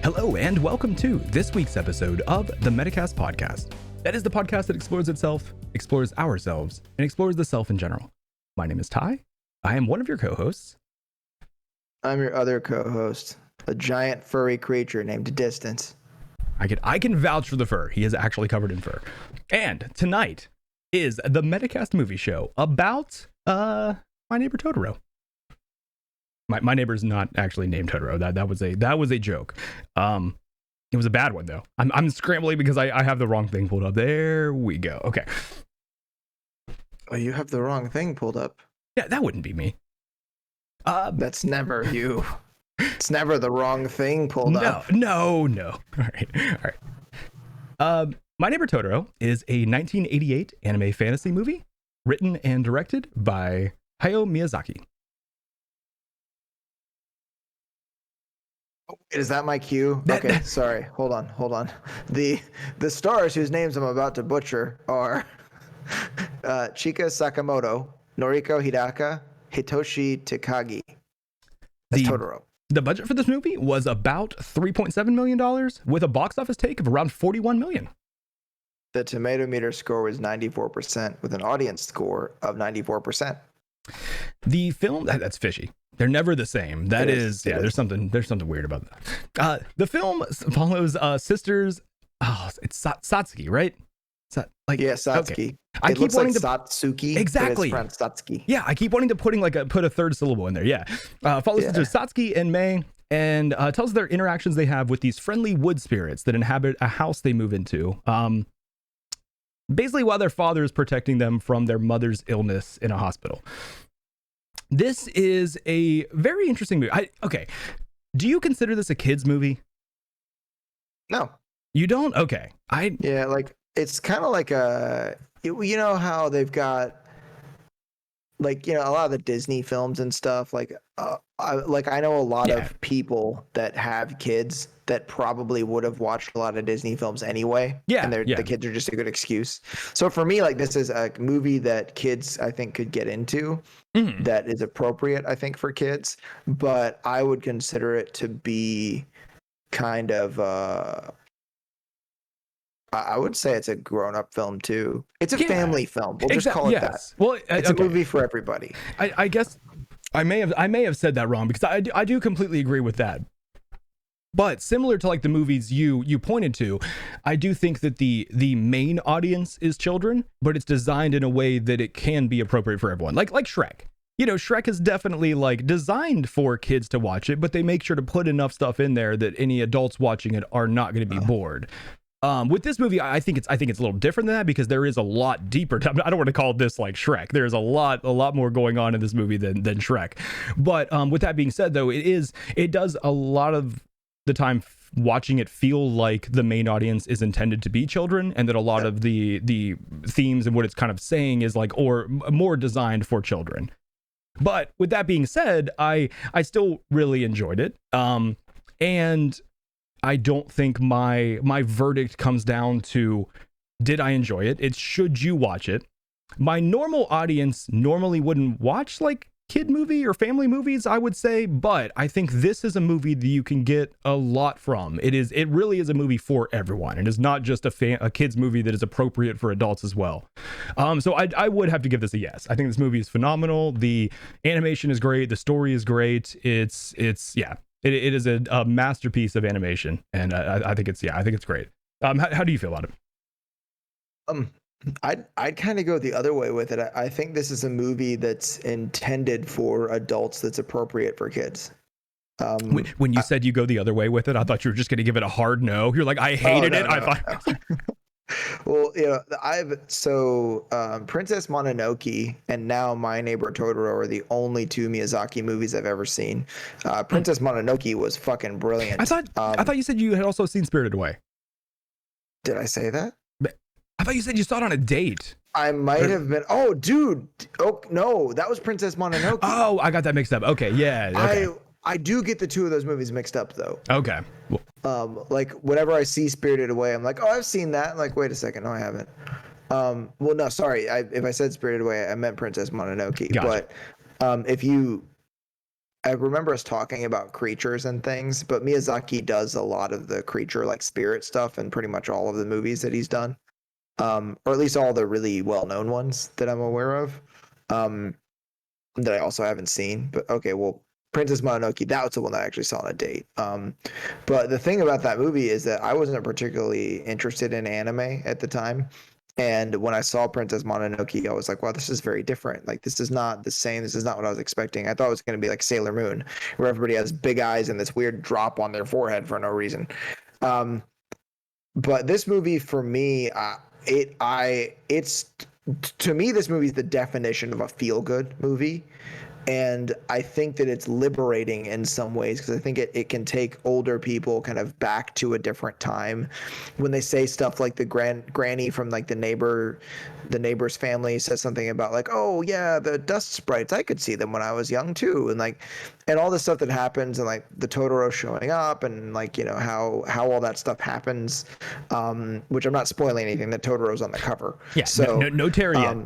Hello, and welcome to this week's episode of the Metacast podcast. That is the podcast that explores itself, explores ourselves, and explores the self in general. My name is Ty. I am one of your co-hosts. I'm your other co-host, a giant furry creature named Distance. I can vouch for the fur. He is actually covered in fur. And tonight is the Metacast movie show about My Neighbor Totoro. My neighbor's not actually named Totoro. That was a joke. It was a bad one though. I'm scrambling because I have the wrong thing pulled up. There we go. Okay. Oh, you have the wrong thing pulled up. Yeah, that wouldn't be me. That's never you. It's never the wrong thing pulled up. No. All right. My Neighbor Totoro is a 1988 anime fantasy movie written and directed by Hayao Miyazaki. Is that my cue? Okay, sorry. Hold on. The stars whose names I'm about to butcher are Chika Sakamoto, Noriko Hidaka, Hitoshi Takagi. That's Totoro. The budget for this movie was about $3.7 million with a box office take of around $41 million. The tomato meter score was 94% with an audience score of 94%. The film, that's fishy. They're never the same. There's something weird about that. The film follows sisters. Oh, it's Satsuki, right? Satsuki. Okay. It looks like Satsuki. Exactly. But it's pronounced Satsuki. Yeah, I keep wanting to put a third syllable in there. Yeah. Follows sisters Satsuki and Mei, and tells their interactions they have with these friendly wood spirits that inhabit a house they move into. Basically, while their father is protecting them from their mother's illness in a hospital. This is a very interesting movie. Okay. Do you consider this a kid's movie? No. You don't? Okay. It's kind of like you know how they've got a lot of the Disney films and stuff. I know a lot of people that have kids that probably would have watched a lot of Disney films anyway. Yeah. And the kids are just a good excuse. So for me, this is a movie that kids, I think, could get into that is appropriate, I think, for kids. But I would consider it to be kind of, I would say it's a grown-up film too. It's a family film. We'll just call it that. Well, it's a movie for everybody. I guess I may have said that wrong because I do completely agree with that. But similar to the movies you pointed to, I do think that the main audience is children, but it's designed in a way that it can be appropriate for everyone. Like Shrek. You know, Shrek is definitely designed for kids to watch it, but they make sure to put enough stuff in there that any adults watching it are not going to be bored. With this movie, I think it's a little different than that because there is a lot deeper. I don't want to call this like Shrek. There's a lot more going on in this movie than Shrek. But with that being said, though, it does a lot of the time watching it feel like the main audience is intended to be children, and that a lot of the themes and what it's kind of saying is or more designed for children. But with that being said, I still really enjoyed it. And I don't think my verdict comes down to, did I enjoy it? It's should you watch it? My normal audience normally wouldn't watch kid movie or family movies, I would say, but I think this is a movie that you can get a lot from. It really is a movie for everyone. It is not just a kid's movie that is appropriate for adults as well. So I would have to give this a yes. I think this movie is phenomenal. The animation is great. The story is great. It is a masterpiece of animation, and I think it's great. How do you feel about it? I'd kind of go the other way with it. I think this is a movie that's intended for adults that's appropriate for kids. When you said you go the other way with it, I thought you were just going to give it a hard no. You're like, I hated it. No. Well, Princess Mononoke and now My Neighbor Totoro are the only two Miyazaki movies I've ever seen. Princess Mononoke was fucking brilliant. I thought you said you had also seen Spirited Away. Did I say that? I thought you said you saw it on a date. I might have been. Oh, dude. Oh, no, that was Princess Mononoke. Oh, I got that mixed up. Okay, yeah. Okay. I do get the two of those movies mixed up, though. Okay. Whenever I see Spirited Away, I'm like, oh, I've seen that. I'm like, wait a second. No, I haven't. Well, no, sorry. If I said Spirited Away, I meant Princess Mononoke. Gotcha. But if you I remember us talking about creatures and things, but Miyazaki does a lot of the creature like spirit stuff in pretty much all of the movies that he's done, or at least all the really well-known ones that I'm aware of, that I also haven't seen. But okay, well, Princess Mononoke, that was the one that I actually saw on a date. But the thing about that movie is that I wasn't particularly interested in anime at the time. And when I saw Princess Mononoke, I was like, wow, this is very different. Like, this is not the same. This is not what I was expecting. I thought it was going to be like Sailor Moon, where everybody has big eyes and this weird drop on their forehead for no reason. Um, but this movie, for me, it's to me, this movie is the definition of a feel-good movie. And I think that it's liberating in some ways because I think it can take older people kind of back to a different time when they say stuff like the granny from like the neighbor's family says something about like, oh yeah, the dust sprites, I could see them when I was young too, and like, and all this stuff that happens, and like the Totoro showing up, and like, you know, how all that stuff happens, which I'm not spoiling anything, that Totoro's on the cover. Yeah, So no Terry yet.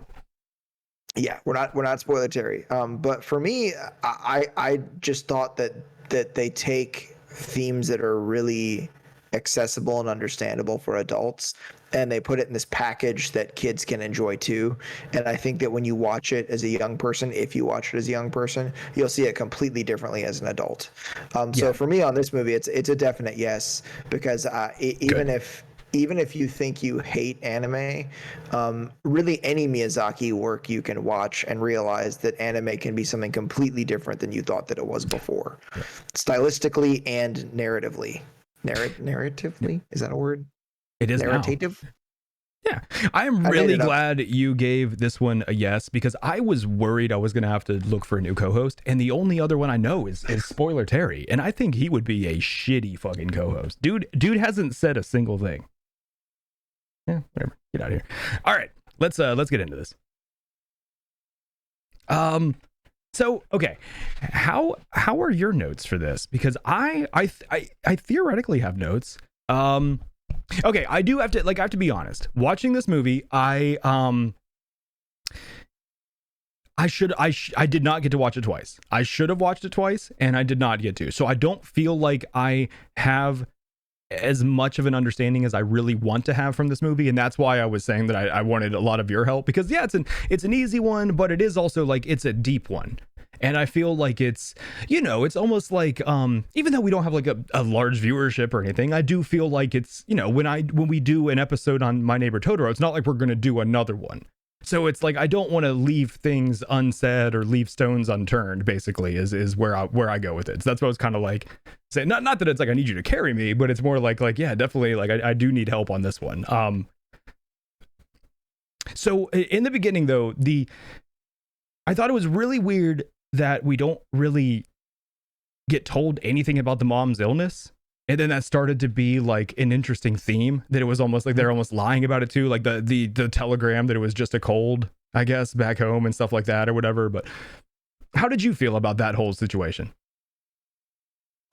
yeah, we're not spoiler-terry. But for me, I just thought that they take themes that are really accessible and understandable for adults, and they put it in this package that kids can enjoy too. And I think that when you watch it as a young person, if you watch it as a young person, you'll see it completely differently as an adult. So for me on this movie, it's a definite yes, because even if you think you hate anime, really any Miyazaki work you can watch and realize that anime can be something completely different than you thought that it was before, stylistically and narratively. Narratively? Is that a word? It is Narrative? now. Yeah, I am really glad you gave this one a yes, because I was worried I was going to have to look for a new co-host, and the only other one I know is Spoiler Terry, and I think he would be a shitty fucking co-host. Dude hasn't said a single thing. Yeah, whatever. Get out of here. All right, let's get into this. So okay, how are your notes for this? Because I theoretically have notes. Okay, I do have to I have to be honest. Watching this movie, I did not get to watch it twice. I should have watched it twice, and I did not get to. So I don't feel like I have as much of an understanding as I really want to have from this movie, and that's why I was saying that I wanted a lot of your help, because yeah, it's an easy one, but it is also like it's a deep one. And I feel like it's, you know, it's almost like, even though we don't have like a large viewership or anything, I do feel like it's, you know, when we do an episode on My Neighbor Totoro, it's not like we're going to do another one. So it's like, I don't want to leave things unsaid or leave stones unturned, basically, is where I go with it. So that's what I was kind of like saying, not that it's like I need you to carry me, but it's more like yeah, definitely, like I do need help on this one. So in the beginning though, I thought it was really weird that we don't really get told anything about the mom's illness. And then that started to be like an interesting theme, that it was almost like they're almost lying about it too. Like the telegram that it was just a cold, I guess, back home and stuff like that or whatever. But how did you feel about that whole situation?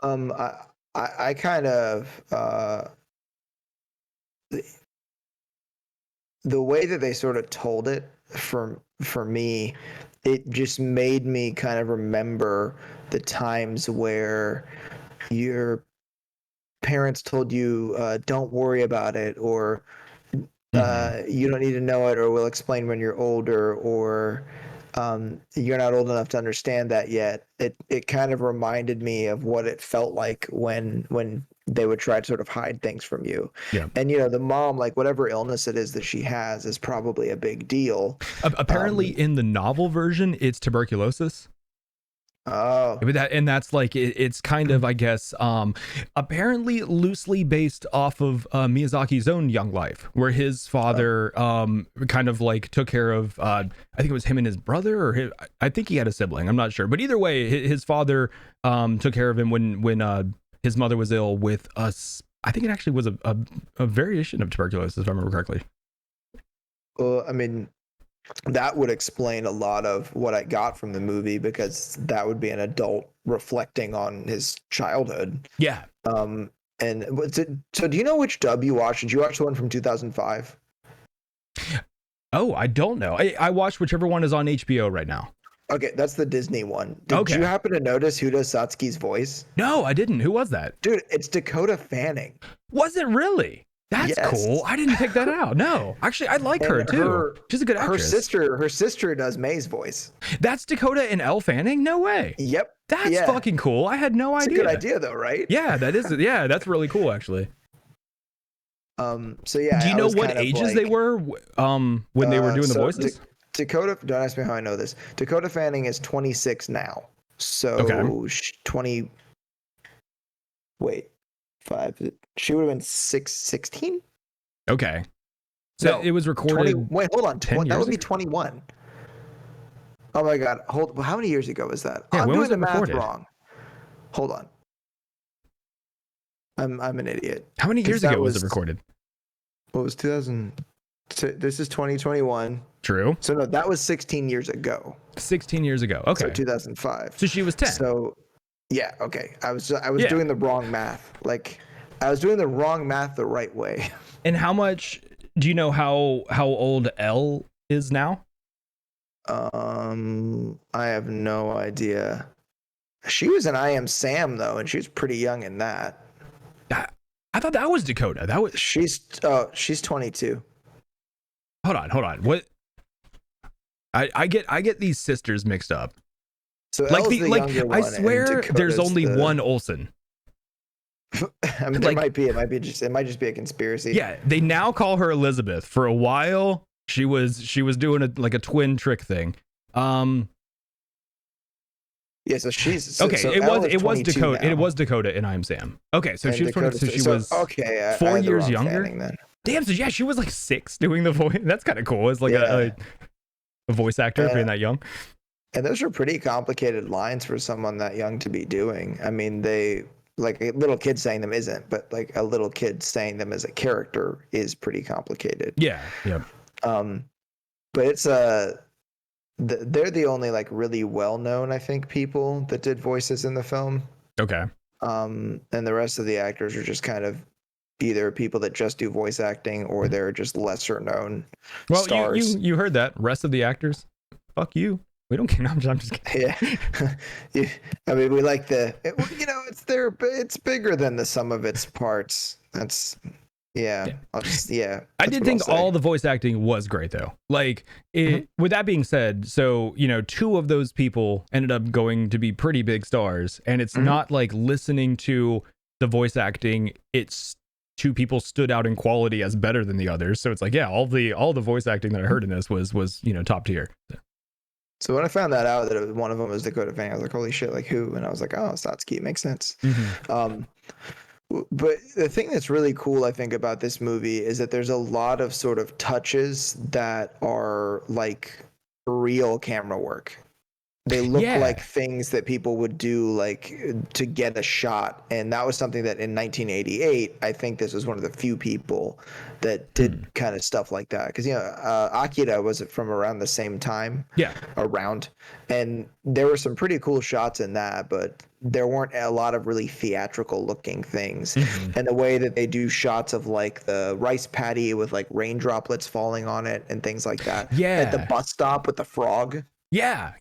I kind of, the way that they sort of told it for me, it just made me kind of remember the times where your parents told you, don't worry about it, or you don't need to know it, or we'll explain when you're older, or you're not old enough to understand that yet. It kind of reminded me of what it felt like when they would try to sort of hide things from you. Yeah. And you know, the mom, like whatever illness it is that she has, is probably a big deal. Apparently in the novel version, it's tuberculosis. Oh, But that's like it's kind of, I guess, apparently loosely based off of Miyazaki's own young life, where his father kind of like took care of I think it was him and his brother, or I think he had a sibling, I'm not sure, but either way, his father took care of him when his mother was ill with us. I think it actually was a variation of tuberculosis, if I remember correctly. well, I mean, that would explain a lot of what I got from the movie, because that would be an adult reflecting on his childhood. Yeah. And so do you know which dub you watched? Did you watch the one from 2005? Oh, I don't know. I watched whichever one is on HBO right now. Okay, that's the Disney one. Did Okay. you happen to notice who does Satsuki's voice? No, I didn't. Who was that? Dude, it's Dakota Fanning. Was it really? That's Yes. cool. I didn't pick that out. No, actually, I like her And too. She's a good actress. Her sister does May's voice. That's Dakota and Elle Fanning? No way. Yep. That's fucking cool. I had no idea. It's a good idea though, right? Yeah, that is. Yeah, that's really cool actually. So yeah. Do you know what ages they were when they were doing the voices? Dakota, don't ask me how I know this. Dakota Fanning is 26 now. So 20. Wait, 5. She would have been 16. Okay. So no, it was recorded. Wait, hold on. 10 years that would ago? be 21. Oh my God. How many years ago was that? Yeah, I'm when doing was the it math recorded? wrong. Hold on. I'm an idiot. How many years ago was it recorded? What was 2000? This is 2021. True. So no, that was 16 years ago. 16 years ago. Okay. So 2005. So she was 10. So yeah, okay. I was doing the wrong math. Like I was doing the wrong math the right way. And how much do you know how old Elle is now? I have no idea. She was in I Am Sam though, and she was pretty young in that. I thought that was Dakota. That was she's 22. Hold on. What? I get these sisters mixed up. So like the younger one, I swear there's only one Olsen. I mean, there might be. It might just be a conspiracy. Yeah, they now call her Elizabeth. For a while, she was doing a twin trick thing. Yeah, so she's okay. So it was Dakota. Now. It was Dakota in I Am Sam. Okay, so and she was Dakota, 20, so she was okay. 4 years younger. Then. Damn, so yeah, she was like 6 doing the voice. That's kind of cool. It's like a voice actor being that young. And those are pretty complicated lines for someone that young to be doing. I mean, they like a little kid saying them isn't, but like a little kid saying them as a character is pretty complicated. Yeah. But it's they're the only like really well-known, I think, people that did voices in the film. Okay. And the rest of the actors are just kind of either people that just do voice acting or they're just lesser known stars. You heard that. Rest of the actors, fuck you. We don't care. I'm just kidding. Yeah. I mean, we like it's bigger than the sum of its parts. That's I did think all the voice acting was great though. Like with that being said, so 2 of those people ended up going to be pretty big stars, and it's not like listening to the voice acting, it's 2 people stood out in quality as better than the others. So it's like, yeah, all the voice acting that I heard in this was top tier. So when I found that out that one of them was Dakota Fanning, I was like, holy shit, like who? And I was like, oh, Satsuki, it makes sense. But the thing that's really cool, I think, about this movie is that there's a lot of sort of touches that are like real camera work. They look like things that people would do like to get a shot. And that was something that in 1988, I think this was one of the few people that did kind of stuff like that. Because, Akira was from around the same time. Yeah. Around. And there were some pretty cool shots in that, but there weren't a lot of really theatrical looking things. And the way that they do shots of like the rice paddy with like rain droplets falling on it and things like that. Yeah. At the bus stop with the frog. Yeah.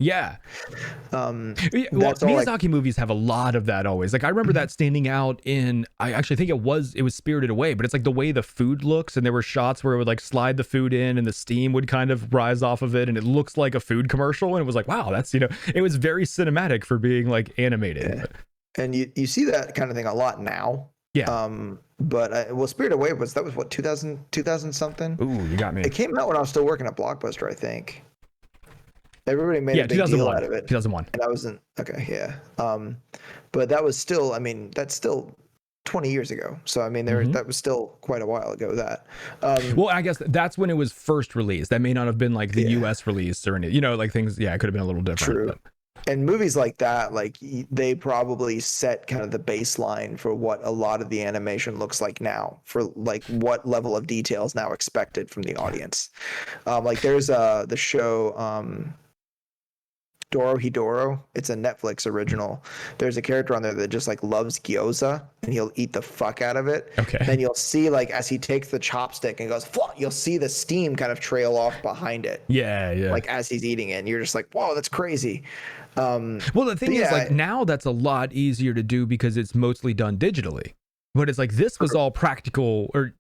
Miyazaki like, movies have a lot of that always. Like I remember that standing out in, I actually think it was Spirited Away, but it's like the way the food looks, and there were shots where it would like slide the food in and the steam would kind of rise off of it, and it looks like a food commercial, and it was like, wow, that's it was very cinematic for being like animated. Yeah. And you see that kind of thing a lot now. Yeah. But Spirited Away was what 2000 something. Ooh, you got me. It came out when I was still working at Blockbuster, I think. Everybody made a big deal out of it. 2001. And I wasn't but that was still, I mean, that's still 20 years ago. So I mean, that was still quite a while ago. That well, I guess that's when it was first released. That may not have been like the US release or any, like things. Yeah, it could have been a little different. True. But. And movies like that, like they probably set kind of the baseline for what a lot of the animation looks like now, for like what level of detail is now expected from the audience. Like there's the show Dorohedoro. It's a Netflix original. There's a character on there that just like loves gyoza and he'll eat the fuck out of it. Okay. Then you'll see like as he takes the chopstick and goes, you'll see the steam kind of trail off behind it. Yeah. Like as he's eating it, and you're just like, whoa, that's crazy. Well, the thing is, like, now that's a lot easier to do because it's mostly done digitally. But it's like this was all practical, or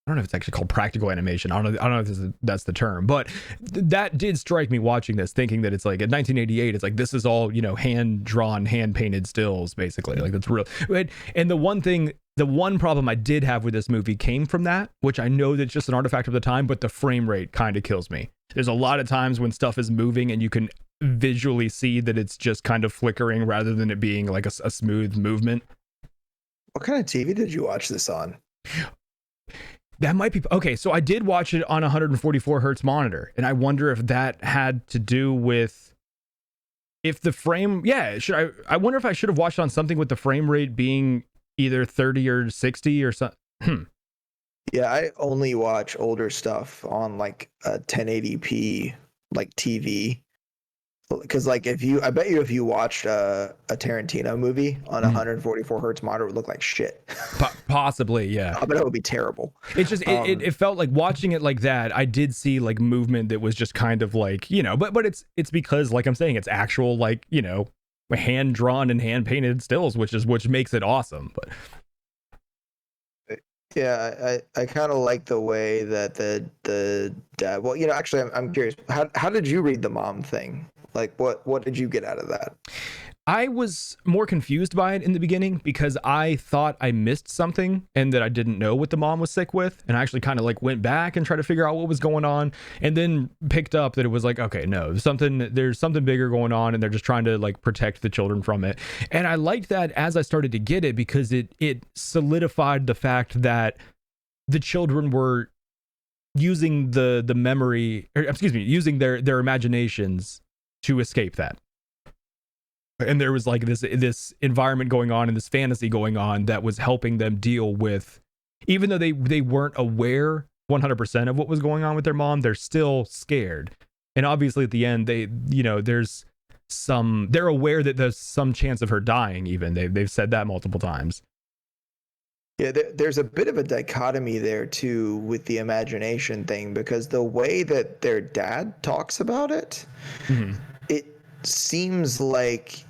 I don't know if it's actually called practical animation. I don't know if that's the term, but that did strike me watching this, thinking that it's like in 1988, it's like this is all, you know, hand drawn, hand painted stills, basically. Like that's real. And the one problem I did have with this movie came from that, which I know that's just an artifact of the time, but the frame rate kind of kills me. There's a lot of times when stuff is moving and you can visually see that it's just kind of flickering rather than it being like a smooth movement. What kind of TV did you watch this on? That might be okay. So I did watch it on a 144 hertz monitor, and I wonder if that had to do with if the frame. Yeah, I wonder if I should have watched on something with the frame rate being either 30 or 60 or something. Yeah, I only watch older stuff on like a 1080p like TV. Because like I bet you if you watched a Tarantino movie on 144 hertz monitor, it would look like shit. Possibly, yeah. I bet it would be terrible. It's just it felt like watching it like that. I did see like movement that was just kind of like, you know, but it's because like I'm saying, it's actual like, you know, hand drawn and hand painted stills, which makes it awesome. But yeah, I kind of like the way that the dad. Well, you know, actually, I'm curious. How did you read the mom thing? Like, what did you get out of that? I was more confused by it in the beginning because I thought I missed something and that I didn't know what the mom was sick with. And I actually kind of like went back and tried to figure out what was going on, and then picked up that it was like, okay, no, there's something bigger going on, and they're just trying to like protect the children from it. And I liked that as I started to get it because it solidified the fact that the children were using the memory, or excuse me, using their imaginations to escape that. And there was like this environment going on and this fantasy going on that was helping them deal with, even though they weren't aware 100% of what was going on with their mom, they're still scared. And obviously at the end, they're aware that there's some chance of her dying. Even they've said that multiple times. Yeah, there's a bit of a dichotomy there too with the imagination thing, because the way that their dad talks about it, it seems like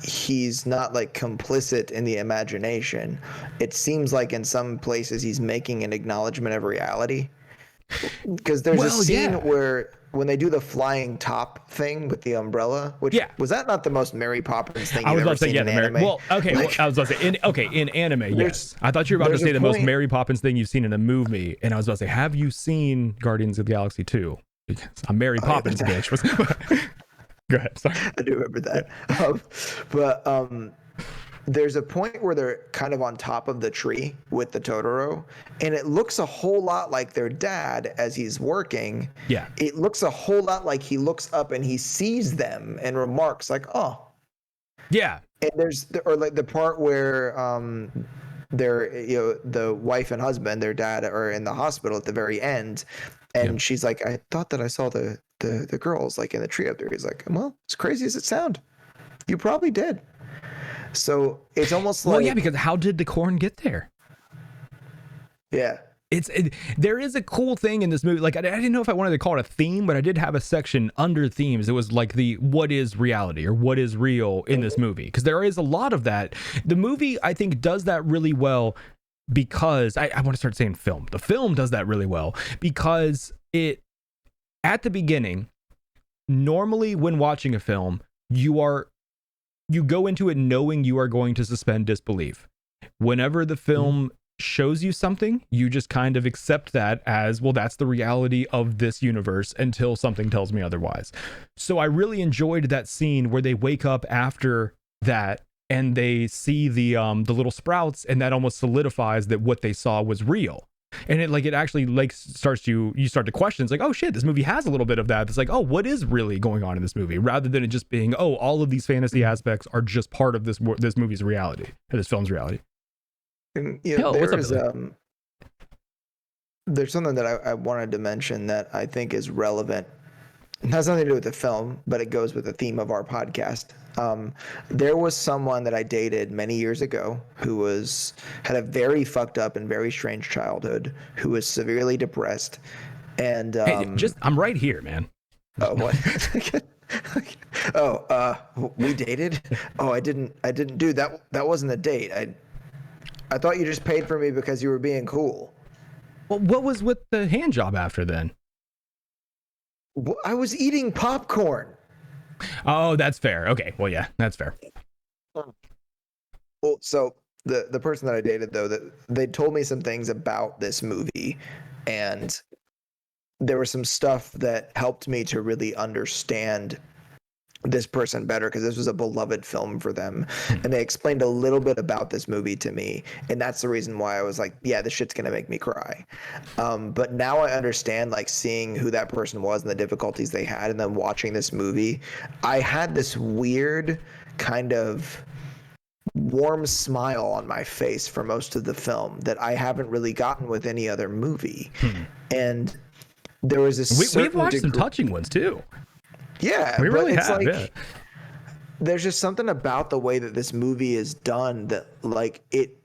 he's not like complicit in the imagination. It seems like in some places he's making an acknowledgement of reality, because there's a scene where when they do the flying top thing with the umbrella, which was that not the most Mary Poppins thing you've ever seen in anime? Well, okay, I was about to say in anime, yes. I thought you were about to say the most Mary Poppins thing you've seen in a movie, and I was about to say, have you seen Guardians of the Galaxy 2? Because I'm Mary Poppins, bitch. Go ahead. Sorry. I do remember that. But there's a point where they're kind of on top of the tree with the Totoro, and it looks a whole lot like their dad as he's working. Yeah. It looks a whole lot like he looks up and he sees them and remarks like, "Oh." Yeah. And or like the part where they're, you know, the wife and husband, their dad, are in the hospital at the very end, and she's like, "I thought that I saw the girls like in the tree up there." He's like, "Well, as crazy as it sounds, you probably did." So it's almost like, well, yeah, because how did the corn get there? Yeah, there is a cool thing in this movie. Like I didn't know if I wanted to call it a theme, but I did have a section under themes. It was like the what is reality or what is real in this movie, because there is a lot of that. The movie, I think, does that really well because I want to start saying film. The film does that really well because it, at the beginning, normally when watching a film, you go into it knowing you are going to suspend disbelief. Whenever the film shows you something, you just kind of accept that as, well, that's the reality of this universe until something tells me otherwise. So I really enjoyed that scene where they wake up after that and they see the little sprouts, and that almost solidifies that what they saw was real. And it actually like you start to question. It's like, oh shit, this movie has a little bit of that. It's like, oh, what is really going on in this movie, rather than it just being, oh, all of these fantasy aspects are just part of this movie's reality, or this film's reality. And, you know, there's something that I wanted to mention that I think is relevant it has nothing to do with the film, but it goes with the theme of our podcast. There was someone that I dated many years ago who had a very fucked up and very strange childhood, who was severely depressed, and Hey, just I'm right here, man. oh, what? We dated. Oh, I didn't do that. That wasn't a date. I thought you just paid for me because you were being cool. Well, what was with the hand job after then? I was eating popcorn. Oh, that's fair. Okay, well, yeah, that's fair. Well, so the person that I dated, though, that they told me some things about this movie, and there was some stuff that helped me to really understand this person better, because this was a beloved film for them, and they explained a little bit about this movie to me, and that's the reason why I was like, yeah, this shit's gonna make me cry. But now I understand, like, seeing who that person was and the difficulties they had, and then watching this movie, I had this weird kind of warm smile on my face for most of the film that I haven't really gotten with any other movie. And there was this we've watched some touching ones too. Yeah, we really it's have. like, Yeah. there's just something about the way that this movie is done that, like, it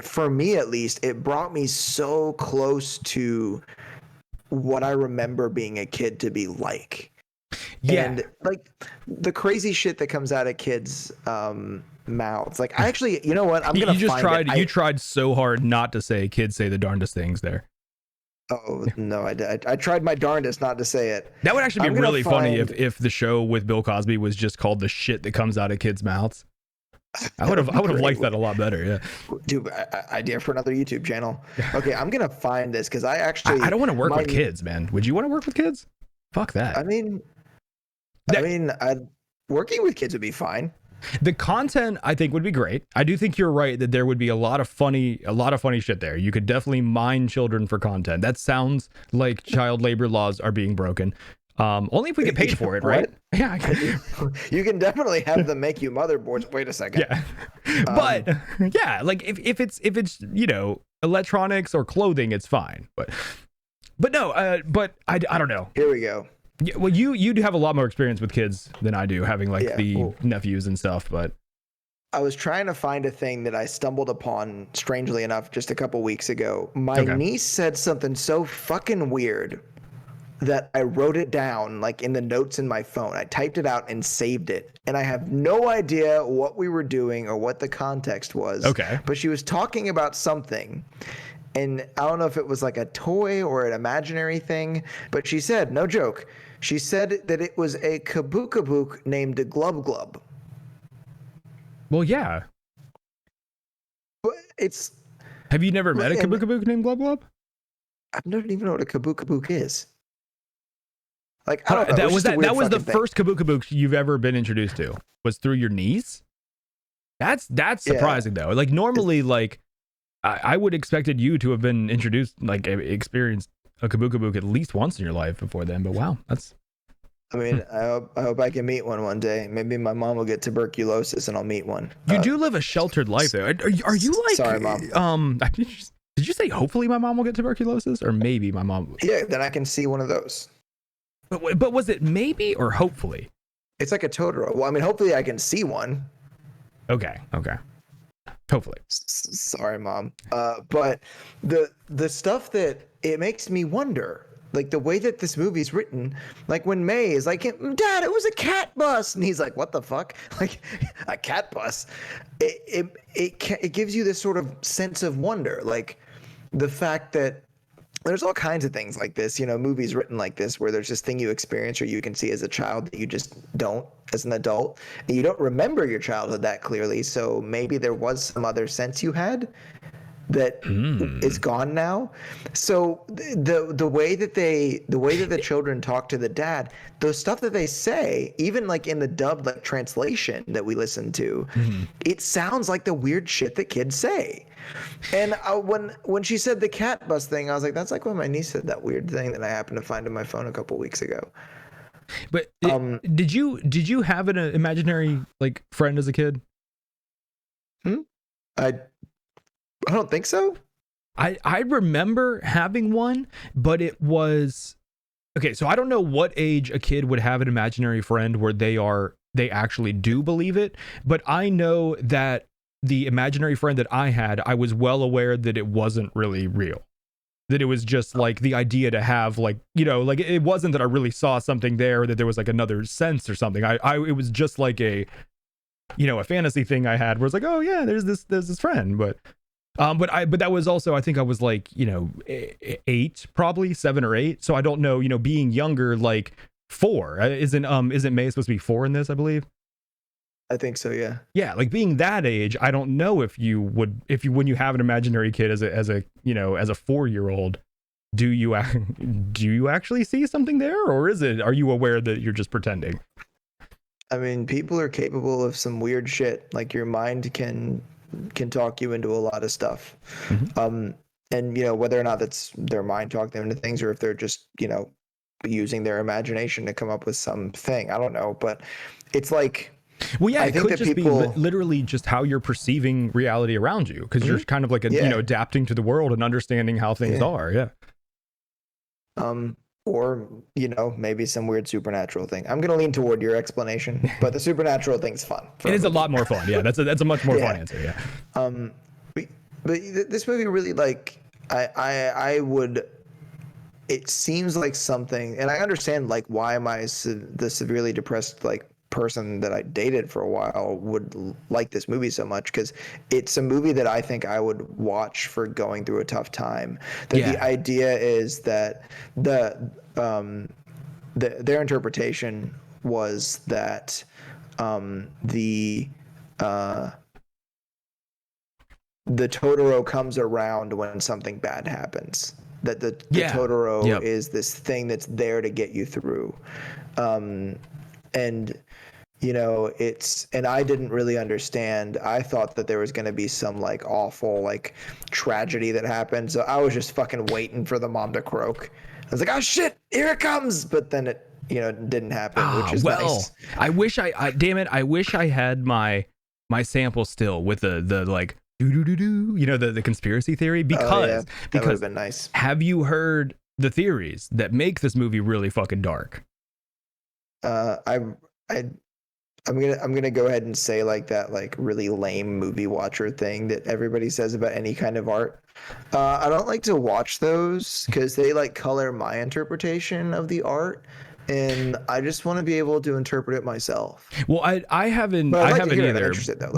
for me at least, it brought me so close to what I remember being a kid to be like. Yeah. And like the crazy shit that comes out of kids' mouths. Like, I actually, you know what? I'm gonna. You tried so hard not to say "kids say the darndest things" there. Oh no, I did. I tried my darndest not to say it. That would actually be really funny if the show with Bill Cosby was just called "The Shit That Comes Out of Kids' Mouths." I would have liked that a lot better. Yeah, dude, idea for another YouTube channel. Okay, I'm gonna find this because I actually I don't want to work with kids, man. Would you want to work with kids? Fuck that. I mean, working with kids would be fine. The content, I think, would be great. I do think you're right that there would be a lot of funny shit there. You could definitely mine children for content. That sounds like child labor laws are being broken. Only if we get paid for it, right? Yeah, you can definitely have them make you motherboards. Wait a second. Yeah, but yeah, like if it's electronics or clothing, it's fine. But no, but I don't know. Here we go. Yeah, well, you do have a lot more experience with kids than I do, having nephews and stuff. But I was trying to find a thing that I stumbled upon, strangely enough, just a couple weeks ago. My niece said something so fucking weird that I wrote it down, like, in the notes in my phone. I typed it out and saved it, and I have no idea what we were doing or what the context was. Okay. But she was talking about something, and I don't know if it was like a toy or an imaginary thing, but she said, no joke, she said that it was a kabook named Glub Glub. Well, yeah. But it's... Have you never met a kabook named Glub Glub? I don't even know what a kabook is. Like, I don't know. That was the first kabook you've ever been introduced to, was through your niece? That's surprising, though. Like, normally, like, I would expected you to have been introduced, like, experienced a kabook at least once in your life before then. But wow, that's... I mean, I hope I can meet one day. Maybe my mom will get tuberculosis and I'll meet one. You do live a sheltered life, though. Are you like... Sorry, Mom. Did you say hopefully my mom will get tuberculosis? Or maybe my mom... Yeah, then I can see one of those. But was it maybe or hopefully? It's like a Totoro. Well, I mean, hopefully I can see one. Okay. Hopefully. Sorry, Mom. But the stuff that it makes me wonder, like the way that this movie's written, like when May is like, Dad, it was a cat bus, and he's like, what the fuck? Like, a cat bus? It gives you this sort of sense of wonder, like the fact that there's all kinds of things like this, movies written like this, where there's this thing you experience or you can see as a child that you just don't as an adult, and you don't remember your childhood that clearly. So maybe there was some other sense you had that is gone now. So the way that the children talk to the dad, the stuff that they say, even like in the dubbed like translation that we listen to, it sounds like the weird shit that kids say. And when she said the cat bus thing, I was like, that's like when my niece said that weird thing that I happened to find in my phone a couple weeks ago. But did you have an imaginary like friend as a kid? I don't think so. I remember having one, but it was okay, so I don't know what age a kid would have an imaginary friend where they actually do believe it, but I know that the imaginary friend that I had, I was well aware that it wasn't really real. That it was just like the idea to have, like, like it wasn't that I really saw something there, or that there was like another sense or something. It was just like a fantasy thing I had where it's like, oh yeah, there's this friend, but that was also, I think I was like, 8, probably 7 or 8. So I don't know, being younger, like 4. Isn't May supposed to be 4 in this, I believe? I think so, yeah. Yeah, like being that age, I don't know if you when you have an imaginary kid as a 4-year-old, do you actually see something there, or are you aware that you're just pretending? I mean, people are capable of some weird shit. Like, your mind can talk you into a lot of stuff. Mm-hmm. And whether or not that's their mind talking them into things, or if they're just using their imagination to come up with something, I don't know. But it's like, well, yeah, I it think could that just people... be literally just how you're perceiving reality around you, because you're kind of like adapting to the world and understanding how things are. Yeah. Or maybe some weird supernatural thing. I'm gonna lean toward your explanation, but the supernatural thing's fun. It is a lot more fun. Yeah, that's a much more fun answer. Yeah. But this movie really, like, I would. It seems like something, and I understand like why the severely depressed like person that I dated for a while would like this movie so much, because it's a movie that I think I would watch for going through a tough time. The idea is that their interpretation was that the Totoro comes around when something bad happens. That the Totoro is this thing that's there to get you through. And and I didn't really understand. I thought that there was going to be some like awful like tragedy that happened. So I was just fucking waiting for the mom to croak. I was like, oh shit, here it comes. But then it, didn't happen, which is nice. I wish damn it, I wish I had my sample still with the like, the conspiracy theory, because that would have been nice. Have you heard the theories that make this movie really fucking dark? I'm gonna go ahead and say like that like really lame movie watcher thing that everybody says about any kind of art. I don't like to watch those because they like color my interpretation of the art, and I just want to be able to interpret it myself. Well, I haven't either. I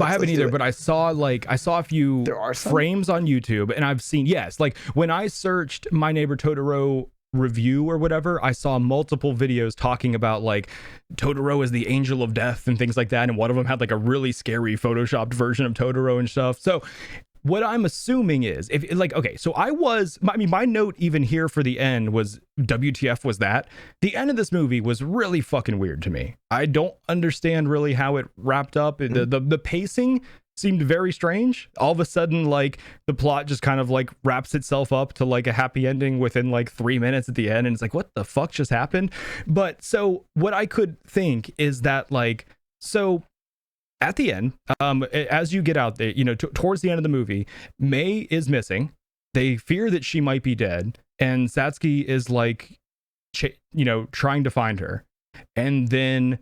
haven't either, but I saw a few frames on YouTube, and I've seen, like when I searched My Neighbor Totoro review or whatever, I saw multiple videos talking about like Totoro is the angel of death and things like that, and one of them had like a really scary photoshopped version of Totoro and stuff. So what I'm assuming is, if like, okay, so my note even here for the end was WTF was that. The end of this movie was really fucking weird to me. I don't understand really how it wrapped up. The pacing seemed very strange. All of a sudden, like, the plot just kind of like wraps itself up to like a happy ending within like 3 minutes at the end, and it's like, what the fuck just happened? But so what I could think is that, like, so at the end, as you get out there, towards the end of the movie, May is missing. They fear that she might be dead, and Satsuki is like, trying to find her, and then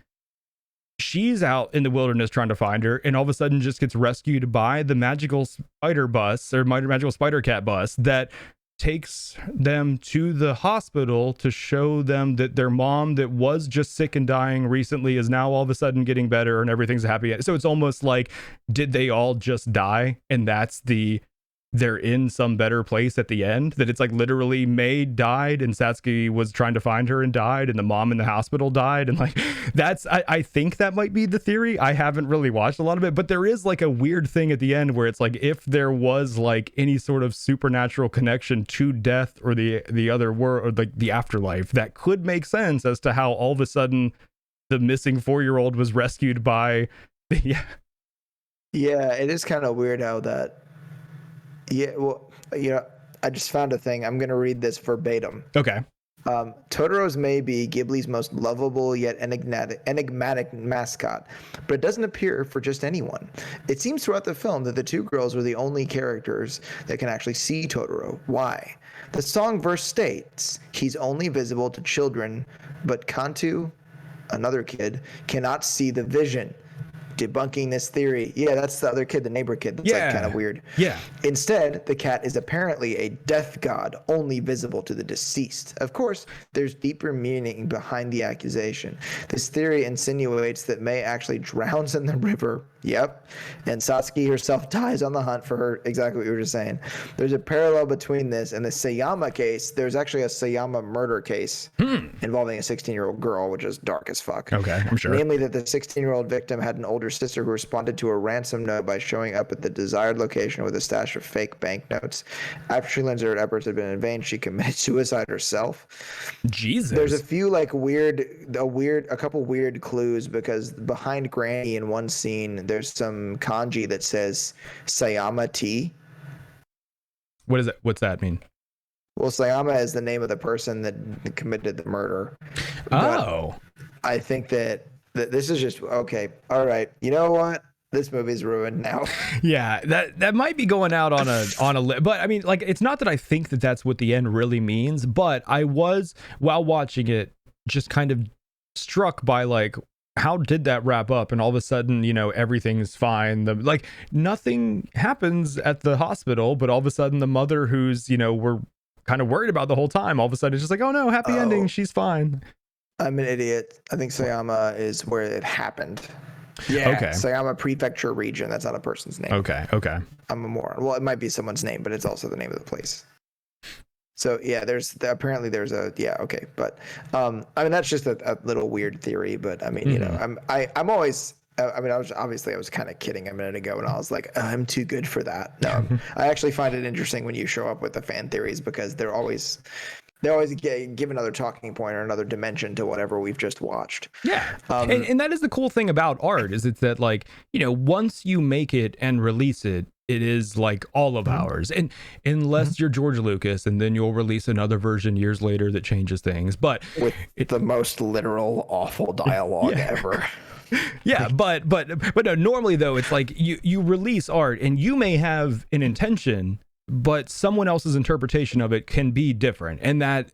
she's out in the wilderness trying to find her, and all of a sudden just gets rescued by the magical spider bus, or magical spider cat bus, that takes them to the hospital to show them that their mom that was just sick and dying recently is now all of a sudden getting better and everything's happy. So it's almost like, did they all just die? And they're in some better place at the end, that it's like literally May died and Satsuki was trying to find her and died, and the mom in the hospital died, and like I think that might be the theory. I haven't really watched a lot of it, but there is like a weird thing at the end where it's like, if there was like any sort of supernatural connection to death or the other world, or like the afterlife, that could make sense as to how all of a sudden the missing 4-year-old was rescued by yeah, it is kind of weird how that. Yeah, well, I just found a thing. I'm going to read this verbatim. Okay. Totoro's may be Ghibli's most lovable yet enigmatic mascot, but it doesn't appear for just anyone. It seems throughout the film that the two girls were the only characters that can actually see Totoro. Why? The song verse states, he's only visible to children, but Kantu, another kid, cannot see the vision. Debunking this theory. Yeah, that's the other kid, the neighbor kid. That's like kind of weird. Yeah. Instead, the cat is apparently a death god, only visible to the deceased. Of course, there's deeper meaning behind the accusation. This theory insinuates that Mei actually drowns in the river. Yep. And Satsuki herself dies on the hunt for her, exactly what you were just saying. There's a parallel between this and the Sayama case. There's actually a Sayama murder case involving a 16-year-old girl, which is dark as fuck. Okay, I'm sure. Namely that the 16-year-old victim had an older sister who responded to a ransom note by showing up at the desired location with a stash of fake banknotes. After she learns that her efforts had been in vain, she committed suicide herself. Jesus. There's a few like a couple weird clues, because behind Granny in one scene, there's some kanji that says Sayama T. What is it? What's that mean? Well, Sayama is the name of the person that committed the murder. Oh. But I think that this is just okay. All right, you know what? This movie's ruined now. Yeah, that might be going out on a but I mean, like, it's not that I think that that's what the end really means, but I was, while watching it, just kind of struck by like, how did that wrap up? And all of a sudden, you know, everything's fine. Like nothing happens at the hospital, but all of a sudden the mother, who's, you know, we're kind of worried about the whole time, all of a sudden it's just like, oh no, happy ending, she's fine. I'm an idiot. I think Sayama is where it happened. Yeah. Okay. Sayama Prefecture region. That's not a person's name. Okay. I'm a moron. Well, it might be someone's name, but it's also the name of the place. So yeah, apparently there's a, yeah. Okay. But, I mean, that's just a little weird theory, but I mean, you know, I'm always, I mean, I was kind of kidding a minute ago, and I was like, I'm too good for that. No, I actually find it interesting when you show up with the fan theories, because they're always give another talking point or another dimension to whatever we've just watched. Yeah. And that is the cool thing about art, is it's that, like, you know, once you make it and release it, it is like all of ours. And unless you're George Lucas, and then you'll release another version years later that changes things. But with the most literal awful dialogue ever. Yeah, but no, normally though, it's like you release art and you may have an intention, but someone else's interpretation of it can be different, and that,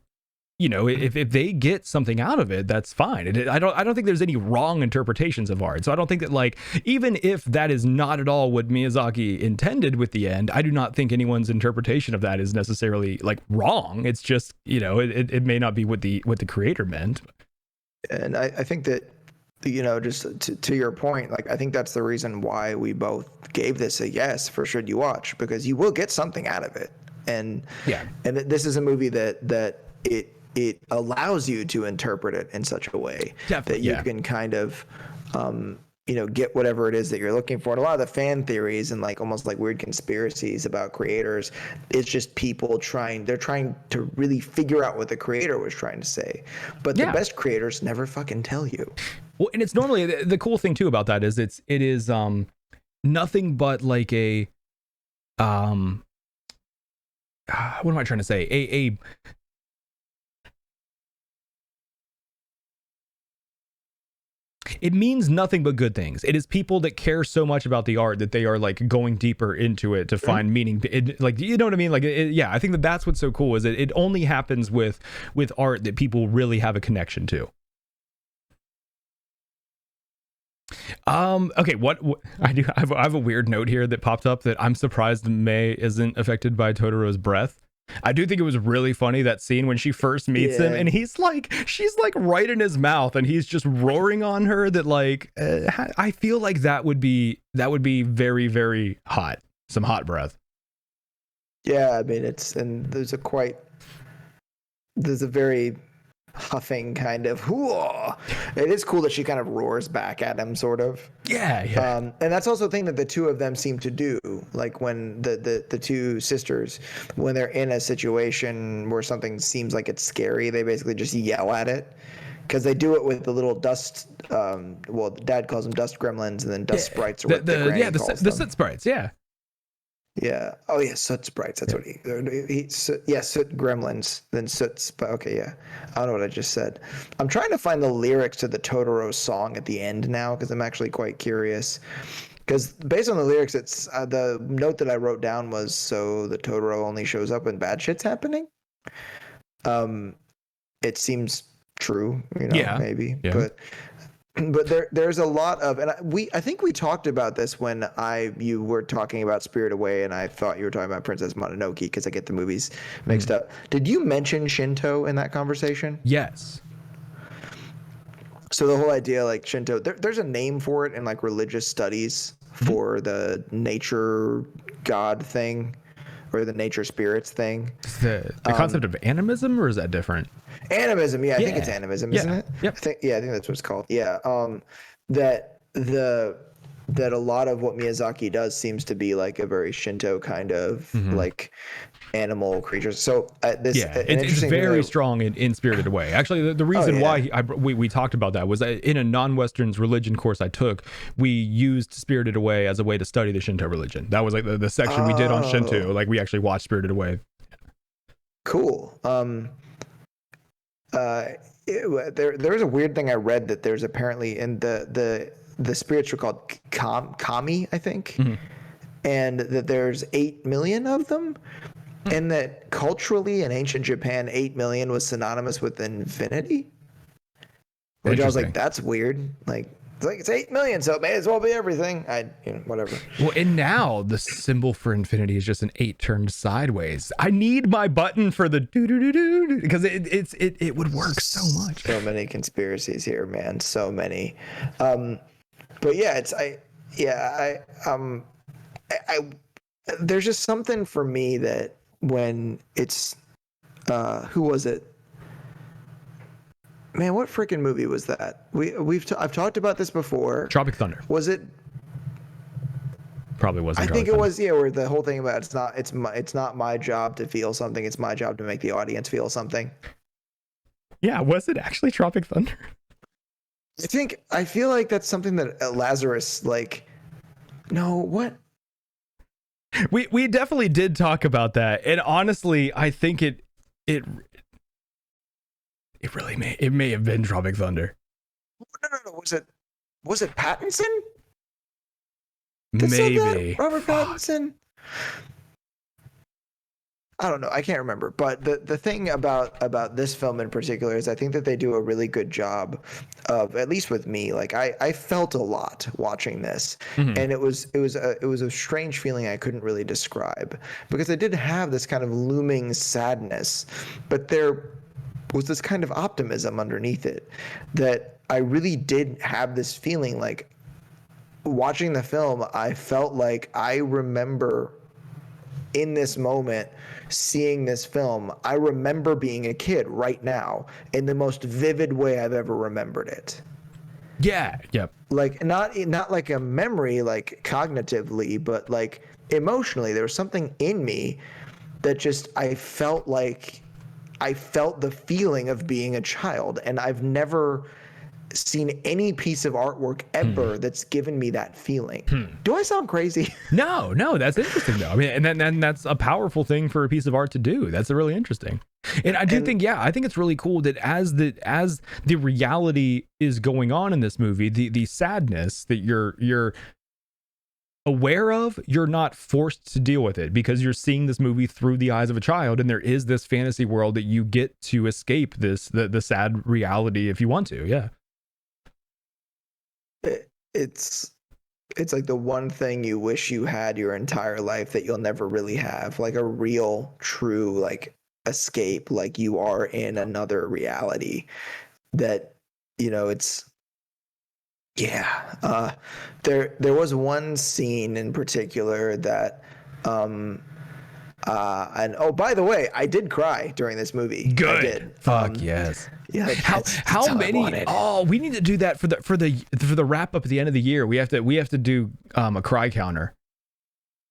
you know, if they get something out of it, that's fine. I don't think there's any wrong interpretations of art. So I don't think that, like, even if that is not at all what Miyazaki intended with the end, I do not think anyone's interpretation of that is necessarily like wrong. It's just, you know, it may not be what the creator meant. And I think that, you know, just to your point, like, I think that's the reason why we both gave this a yes for should you watch, because you will get something out of it. And this is a movie that it allows you to interpret it in such a way that you can kind of, you know, get whatever it is that you're looking for. And a lot of the fan theories and like almost like weird conspiracies about creators, it's just people trying to really figure out what the creator was trying to say. But the best creators never fucking tell you. Well, and it's normally the cool thing too about that is it is nothing but like a what am I trying to say? It means nothing but good things. It is people that care so much about the art that they are like going deeper into it to find meaning. Like, you know what I mean? Like, yeah, I think that's what's so cool, is that it only happens with art that people really have a connection to. Okay, what I have a weird note here that popped up, that I'm surprised Mei isn't affected by Totoro's breath. I do think it was really funny, that scene when she first meets him, and she's like right in his mouth, and he's just roaring on her. That like, I feel like that would be very, very hot. Some hot breath. Yeah, I mean, there's a very huffing kind of, whoa. It is cool that she kind of roars back at him, sort of. Yeah. And that's also a thing that the two of them seem to do. Like when the two sisters, when they're in a situation where something seems like it's scary, they basically just yell at it. Because they do it with the little dust. Well, Dad calls them dust gremlins, and then dust sprites, or what the granny calls them. The soot sprites. Yeah. Yeah. Oh yeah, Soot Sprites. That's what Soot Gremlins. Then Soot. Okay, yeah. I don't know what I just said. I'm trying to find the lyrics to the Totoro song at the end now because I'm actually quite curious. Because based on the lyrics, it's the note that I wrote down was so the Totoro only shows up when bad shit's happening. It seems true, Yeah. maybe, Yeah. but there's a lot of, and I think we talked about this when you were talking about Spirit Away, and I thought you were talking about Princess Mononoke because I get the movies mixed up. Did you mention Shinto in that conversation? Yes. So the whole idea, like Shinto, there's a name for it in like religious studies for the nature god thing, or the nature spirits thing. The concept of animism, or is that different? Animism, I think it's animism, isn't it? Yep. I think that's what it's called. Yeah. That a lot of what Miyazaki does seems to be like a very Shinto kind of like animal creatures. So it's very strong in Spirited Away. Actually, the reason why we talked about that was that in a non-Westerns religion course I took, we used Spirited Away as a way to study the Shinto religion. That was like the section we did on Shinto. Like we actually watched Spirited Away. Cool. There's a weird thing I read that there's apparently in the spirits are called kami, I think, and that there's 8 million of them. And that culturally in ancient Japan, 8 million was synonymous with infinity. Which I was like, that's weird. Like it's 8 million, so it may as well be everything. Whatever. Well, and now the symbol for infinity is just an 8 turned sideways. I need my button for the do because it would work so much. So many conspiracies here, man. So many. But yeah, there's just something for me that when it's who was it? Man, what freaking movie was that? I've talked about this before. Tropic Thunder. Was it? Probably wasn't. I think it was. Yeah, where the whole thing about it's not my job to feel something. It's my job to make the audience feel something. Yeah, was it actually Tropic Thunder? I feel like that's something that Lazarus no, what? We definitely did talk about that, and honestly, I think it really may have been Tropic Thunder. No. Was it Pattinson? Maybe Robert Pattinson. I don't know. I can't remember. But the thing about this film in particular is I think that they do a really good job of, at least with me, like I felt a lot watching this, and it was a strange feeling I couldn't really describe, because I did have this kind of looming sadness, but there was this kind of optimism underneath it that I really did have this feeling like watching the film. I felt like I remember in this moment seeing this film. I remember being a kid right now in the most vivid way I've ever remembered it. Yeah. Yep. Like not like a memory, like cognitively, but like emotionally, there was something in me that just I felt the feeling of being a child, and I've never seen any piece of artwork ever that's given me that feeling. Do I sound crazy? No, that's interesting though. I mean, and that's a powerful thing for a piece of art to do. That's really interesting. And I think it's really cool that as the reality is going on in this movie, the sadness that you're aware of, you're not forced to deal with it because you're seeing this movie through the eyes of a child, and there is this fantasy world that you get to escape the sad reality if you want to. Yeah. It's like the one thing you wish you had your entire life that you'll never really have, like a real, true, like escape, like you are in another reality that, it's, yeah. There was one scene in particular that, and oh, by the way, I did cry during this movie. Good. I did. Fuck yes. Yeah. How many? Oh, we need to do that for the wrap up at the end of the year. We have to do a cry counter.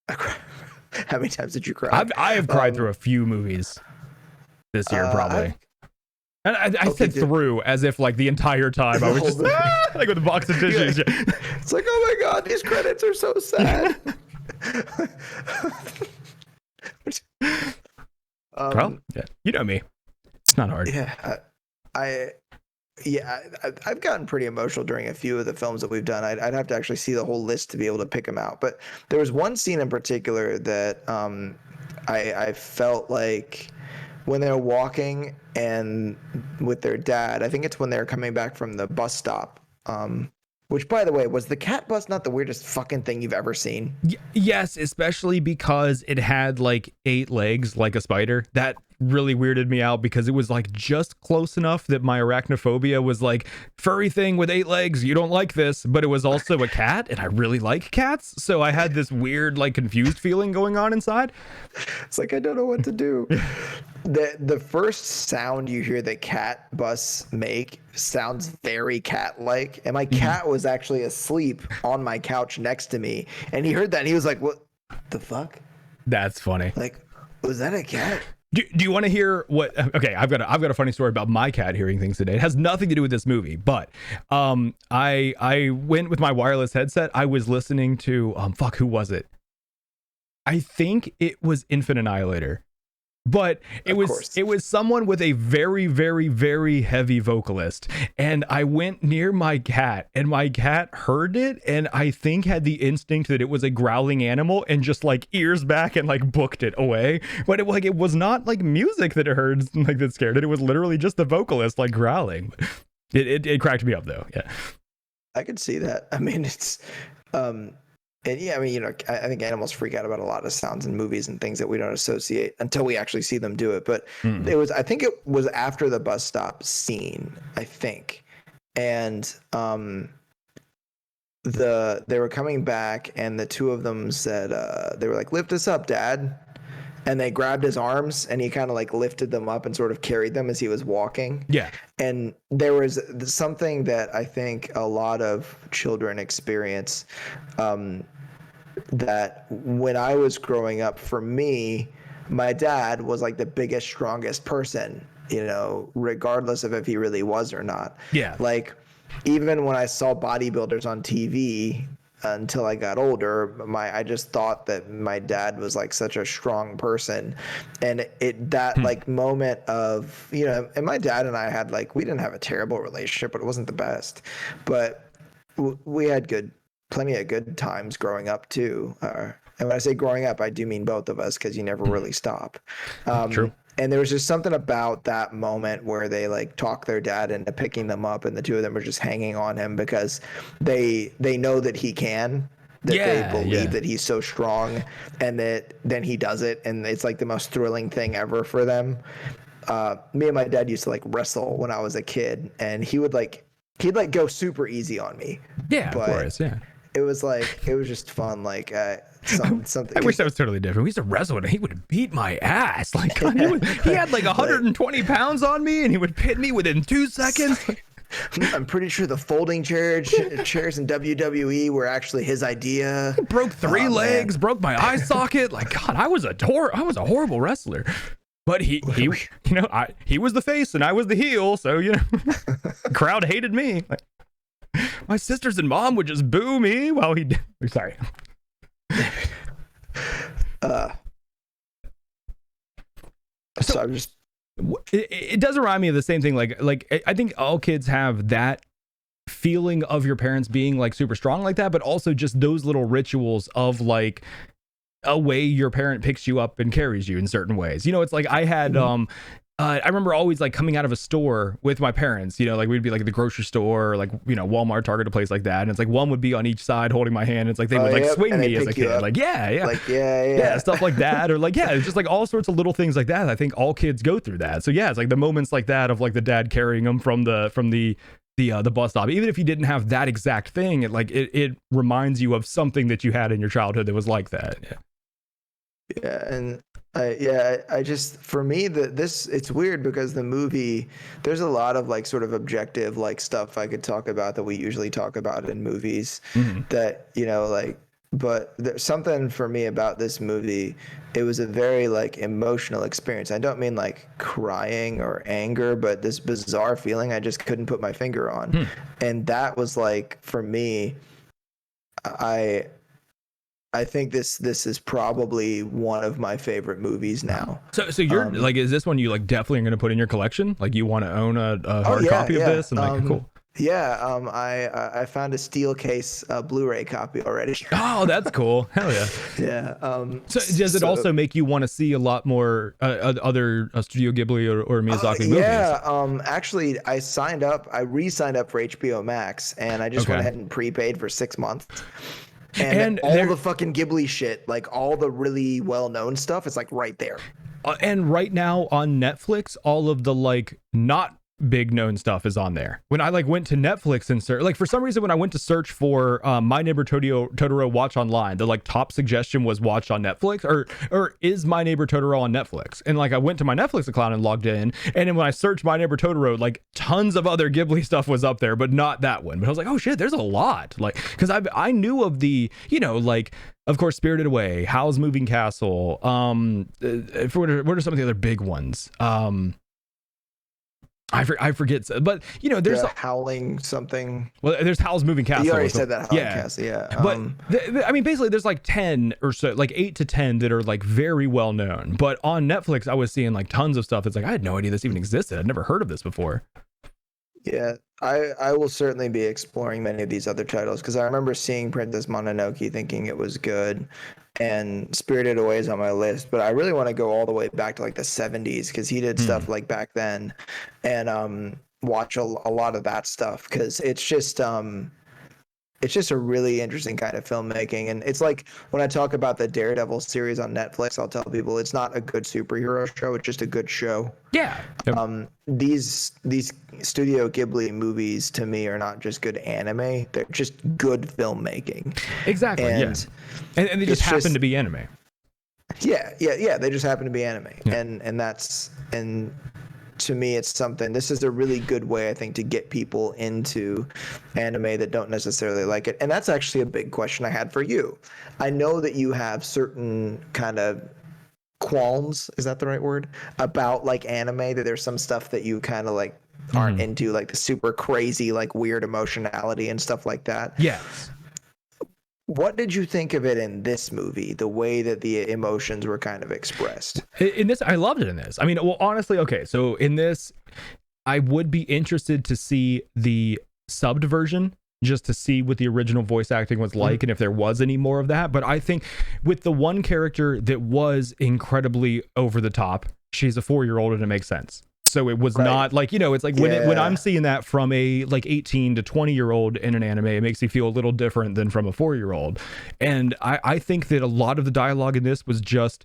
How many times did you cry? I have cried through a few movies this year, probably. And I said through as if like the entire time I was just like with a box of tissues. It's like, oh my god, these credits are so sad. Well, um, yeah, you know me. It's not hard. yeah, I yeah, I've gotten pretty emotional during a few of the films that we've done. I'd have to actually see the whole list to be able to pick them out. But there was one scene in particular that I felt like when they're walking and with their dad. I think it's when they're coming back from the bus stop. Which, by the way, was the cat bus not the weirdest fucking thing you've ever seen? Yes, especially because it had like 8 legs like a spider. That really weirded me out because it was like just close enough that my arachnophobia was like, furry thing with 8 legs, you don't like this, but it was also a cat and I really like cats, so I had this weird like confused feeling going on inside. It's like I don't know what to do. The first sound you hear the cat bus make sounds very cat-like, and my cat was actually asleep on my couch next to me, and he heard that and he was like, "What the fuck? That's funny. Like, was that a cat?" Do you want to hear what? Okay, I've got a funny story about my cat hearing things today. It has nothing to do with this movie, but I went with my wireless headset. I was listening to fuck, who was it? I think it was Infant Annihilator. But it was someone with a very, very, very heavy vocalist, and I went near my cat, and my cat heard it, and I think had the instinct that it was a growling animal, and just like ears back and like booked it away. But it was not like music that it heard like that scared it. It was literally just the vocalist like growling. It cracked me up though. Yeah, I could see that. I mean, it's and yeah, I mean, you know, I think animals freak out about a lot of sounds in movies and things that we don't associate until we actually see them do it. But I think it was after the bus stop scene, I think. And they were coming back and the two of them said, they were like, "Lift us up, Dad." And they grabbed his arms and he kind of like lifted them up and sort of carried them as he was walking. yeah, And there was something that I think a lot of children experience, that when I was growing up, for me, my dad was like the biggest, strongest person, you know, regardless of if he really was or not. yeah. Like, even when I saw bodybuilders on TV, until I got older, I just thought that my dad was like such a strong person, and that like moment of, you know, and my dad and I had like, we didn't have a terrible relationship, but it wasn't the best, but we had plenty of good times growing up too. And when I say growing up, I do mean both of us, because you never really stop. True. And there was just something about that moment where they like talk their dad into picking them up, and the two of them are just hanging on him because they know that he can, that they believe that he's so strong, and that then he does it, and it's like the most thrilling thing ever for them. Me and my dad used to like wrestle when I was a kid, and he'd go super easy on me. Yeah, but of course, yeah. it was just fun. Like something. I wish that was totally different. We used to wrestle and he would beat my ass. Like he had like 120 pounds on me and he would pin me within 2 seconds. I'm pretty sure the folding chairs in WWE were actually his idea. Broke 3 legs, broke my eye socket. Like, God, I was a horrible wrestler. But he you know, he was the face and I was the heel, so you know, crowd hated me. Like, my sisters and mom would just boo me while he did. Sorry. So I'm just. It does remind me of the same thing. Like I think all kids have that feeling of your parents being like super strong like that, but also just those little rituals of like a way your parent picks you up and carries you in certain ways. You know, it's like I had I remember always like coming out of a store with my parents, you know, like we'd be like at the grocery store or like, you know, Walmart, Target, a place like that. And it's like one would be on each side holding my hand. It's like they would like swing me as a kid. Like, yeah, stuff like that. Or like, yeah, it's just like all sorts of little things like that. I think all kids go through that. So yeah, it's like the moments like that of like the dad carrying them from the bus stop. Even if you didn't have that exact thing, it reminds you of something that you had in your childhood that was like that. Yeah, and I just, for me, it's weird because the movie, there's a lot of like sort of objective like stuff I could talk about that we usually talk about in movies, that, you know, like, but there's something for me about this movie. It was a very like emotional experience. I don't mean like crying or anger, but this bizarre feeling I just couldn't put my finger on. And that was like, for me, I think this is probably one of my favorite movies now. So you're like, is this one you like definitely going to put in your collection? Like you want to own a hard copy of this? And like, cool. Yeah, I found a steel case Blu-ray copy already. Oh, that's cool. Hell yeah. Yeah. So does it also make you want to see a lot more other Studio Ghibli or Miyazaki movies? Yeah. Actually, I re-signed up for HBO Max, and I just went ahead and prepaid for 6 months. And all the fucking Ghibli shit, like all the really well-known stuff, is like right there. And right now on Netflix, all of the like not big known stuff is on there. When I like went to Netflix and search, like for some reason when I went to search for My Neighbor Totoro watch online, the like top suggestion was watch on Netflix or is My Neighbor Totoro on Netflix? And like I went to my Netflix account and logged in, and then when I searched My Neighbor Totoro, like tons of other Ghibli stuff was up there, but not that one. But I was like, oh shit, there's a lot. Like because I knew of the, you know, like of course Spirited Away, Howl's Moving Castle, what are some of the other big ones? I forget, but you know, there's Howling something. Well, there's Howl's Moving Castle. You already said that. Howling Castle, yeah. But I mean, basically, there's like 10 or so, like 8 to 10 that are like very well known. But on Netflix, I was seeing like tons of stuff. It's like I had no idea this even existed. I'd never heard of this before. Yeah, I will certainly be exploring many of these other titles because I remember seeing Princess Mononoke, thinking it was good, and Spirited Away is on my list. But I really want to go all the way back to like the 70s because he did stuff like back then, and watch a lot of that stuff because it's just a really interesting kind of filmmaking. And it's like when I talk about the Daredevil series on Netflix, I'll tell people it's not a good superhero show, it's just a good show. Yeah. These Studio Ghibli movies to me are not just good anime, they're just good filmmaking. Exactly. And they just happen to be anime. Yeah, they just happen to be anime. And to me, it's something. This is a really good way, I think, to get people into anime that don't necessarily like it. And that's actually a big question I had for you. I know that you have certain kind of qualms, is that the right word, about like anime, that there's some stuff that you kind of like aren't into, like the super crazy, like weird emotionality and stuff like that. Yes. What did you think of it in this movie, the way that the emotions were kind of expressed? In this, I loved it in this. I mean, well, honestly, okay, so in this, I would be interested to see the subbed version just to see what the original voice acting was like and if there was any more of that. But I think with the one character that was incredibly over the top, she's a 4-year-old and it makes sense. So it was not like, you know, it's like when I'm seeing that from a like 18 to 20-year-old in an anime, it makes me feel a little different than from a 4-year-old. And I think that a lot of the dialogue in this was just,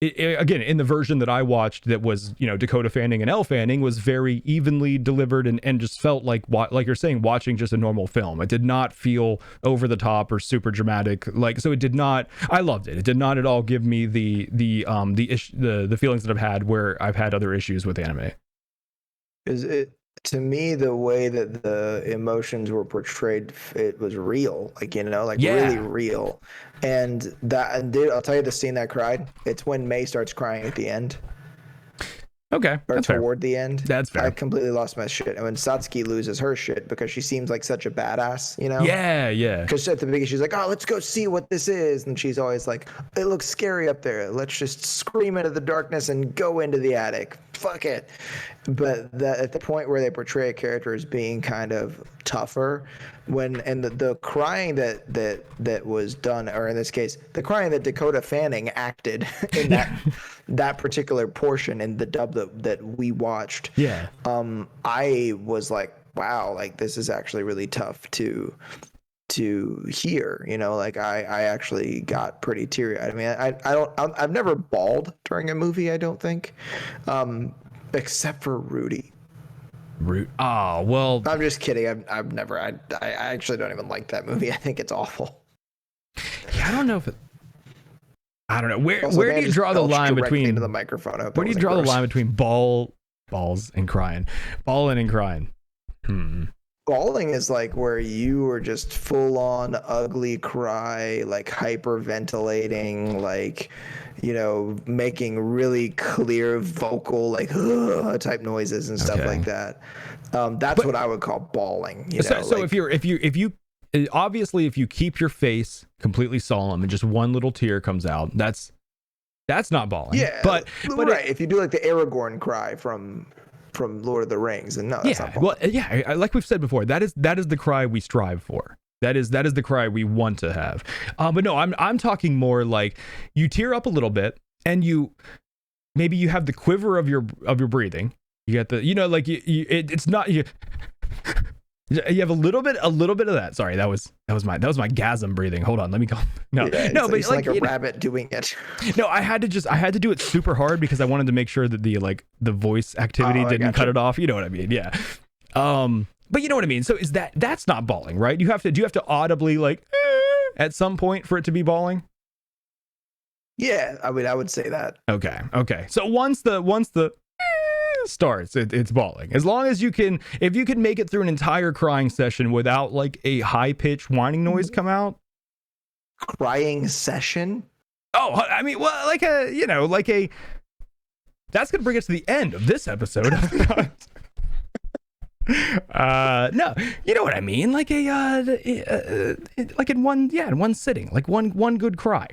again, in the version that I watched that was, you know, Dakota Fanning and Elle Fanning, was very evenly delivered and just felt like you're saying, watching just a normal film. It did not feel over the top or super dramatic. Like, so it did not, I loved it. It did not at all give me the feelings that I've had where I've had other issues with anime. Is it, to me, the way that the emotions were portrayed, it was real, like, you know, like really real. And I'll tell you the scene that cried. It's when May starts crying at the end. Okay, or toward the end. That's fair. I completely lost my shit. And when Satsuki loses her shit because she seems like such a badass, you know? Yeah. Because at the beginning she's like, oh, let's go see what this is. And she's always like, it looks scary up there. Let's just scream into the darkness and go into the attic. Fuck it. But at the point where they portray a character as being kind of tougher, the crying that was done, or in this case, the crying that Dakota Fanning acted in that particular portion in the dub that we watched. Yeah. I was like, wow, like this is actually really tough to hear, you know, like I actually got pretty teary-eyed. I mean, I've never bawled during a movie, I don't think, except for Rudy. Oh, well, I'm just kidding. I've never, I actually don't even like that movie. I think it's awful. Yeah, I don't know. Where do you draw the line between into the microphone? Where do you draw the line between balls and crying? Bawling and crying. Bawling is like where you were just full on ugly cry, like hyperventilating, like, you know, making really clear vocal, like type noises and stuff like that. That's what I would call bawling. You know, so if you obviously, if you keep your face completely solemn and just one little tear comes out, that's not bawling. Yeah, but right. If you do like the Aragorn cry from Lord of the Rings, then no, that's not bawling. Well, yeah, like we've said before, that is the cry we strive for. That is the cry we want to have. But no, I'm talking more like you tear up a little bit, and maybe you have the quiver of your breathing. You get the, like it's not you. You have a little bit of that. Sorry, that was my gasm breathing. Hold on, let me go. No, but it's like a rabbit doing it. No, I had to do it super hard because I wanted to make sure that the voice activity didn't cut it off. You know what I mean? Yeah. But you know what I mean. So that's not bawling, right? Do you have to audibly at some point for it to be bawling? Yeah, I mean, I would say that. Okay. So once the starts, it's bawling. As long as if you can make it through an entire crying session without like a high-pitched whining noise come out. Crying session? Oh, I mean, well, that's gonna bring us to the end of this episode. No, you know what I mean, like in one sitting, like one good cry.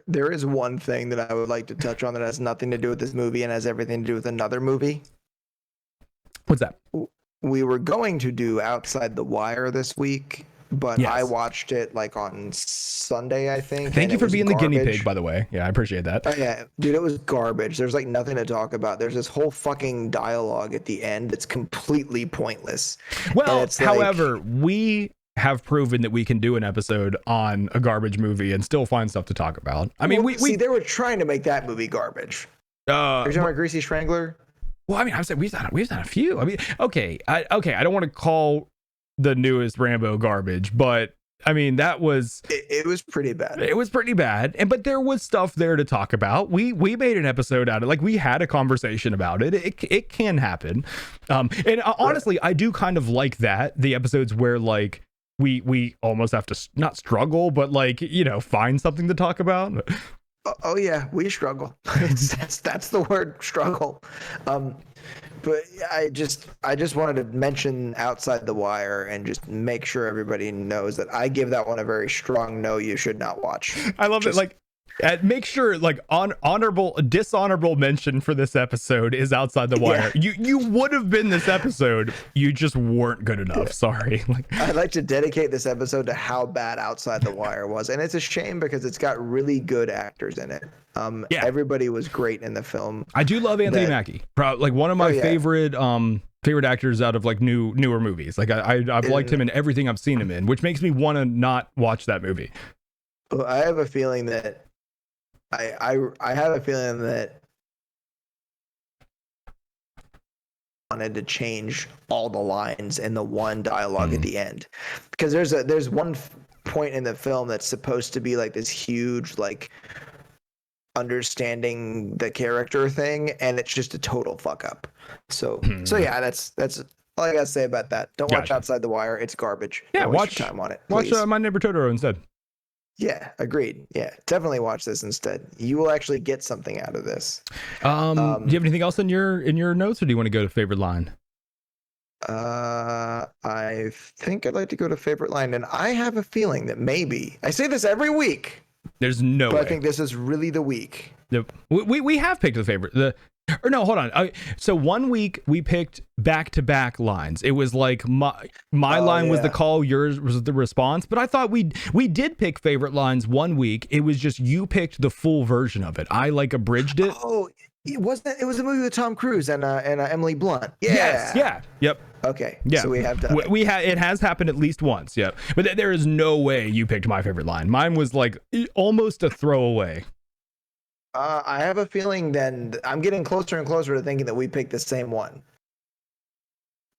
There is one thing that I would like to touch on that has nothing to do with this movie and has everything to do with another movie. What's that? We were going to do Outside the Wire this week, but yes. I watched it like on Sunday, I think. Thank you for being the guinea pig, by the way. Yeah, I appreciate that. Oh, yeah, dude, it was garbage. There's like nothing to talk about. There's this whole fucking dialogue at the end that's completely pointless. Well, however, we have proven that we can do an episode on a garbage movie and still find stuff to talk about. I mean, we they were trying to make that movie garbage. Are you talking about Greasy Strangler? Well, I mean, I'm saying we've done a few. I mean, okay, I don't want to call the newest Rambo garbage, but I mean that was it was pretty bad. It was pretty bad, but there was stuff there to talk about. We made an episode out of it. Like we had a conversation about it. It can happen, and honestly, I do kind of like that, the episodes where like we almost have to not struggle, but find something to talk about. Oh yeah, we struggle. That's the word, struggle. But I just wanted to mention Outside the Wire and just make sure everybody knows that I give that one a very strong no. You should not watch. I love it. Like, make sure dishonorable mention for this episode is Outside the Wire. Yeah. You would have been this episode. You just weren't good enough. Sorry. I'd like to dedicate this episode to how bad Outside the Wire was, and it's a shame because it's got really good actors in it. Everybody was great in the film. I do love Anthony Mackie. Like one of my favorite actors out of like newer movies. Like I've liked him in everything I've seen him in, which makes me want to not watch that movie. Well, I have a feeling that I have a feeling that wanted to change all the lines in the one dialogue at the end, because there's one point in the film that's supposed to be like this huge like understanding the character thing, and it's just a total fuck up. So yeah, that's all I gotta say about that. Don't watch Outside the Wire. It's garbage. Yeah, watch your time on it. Please. Watch My Neighbor Totoro instead. Yeah, agreed. Yeah, definitely watch this instead. You will actually get something out of this. Do you have anything else in your notes, or do you want to go to favorite line? I think I'd like to go to favorite line, and I have a feeling that maybe I say this every week. There's no way. I think this is really the week. We have picked the favorite. Or no, hold on. So 1 week we picked back-to-back lines. It was like my line was the call, yours was the response. But I thought we did pick favorite lines 1 week. It was just you picked the full version of it. I like abridged it. Oh, it wasn't. It was a movie with Tom Cruise and Emily Blunt. Yeah. Yes. Yeah. Yep. Okay. Yeah. So we have done. It has happened at least once. Yep. But there is no way you picked my favorite line. Mine was like almost a throwaway. I have a feeling then I'm getting closer and closer to thinking that we picked the same one.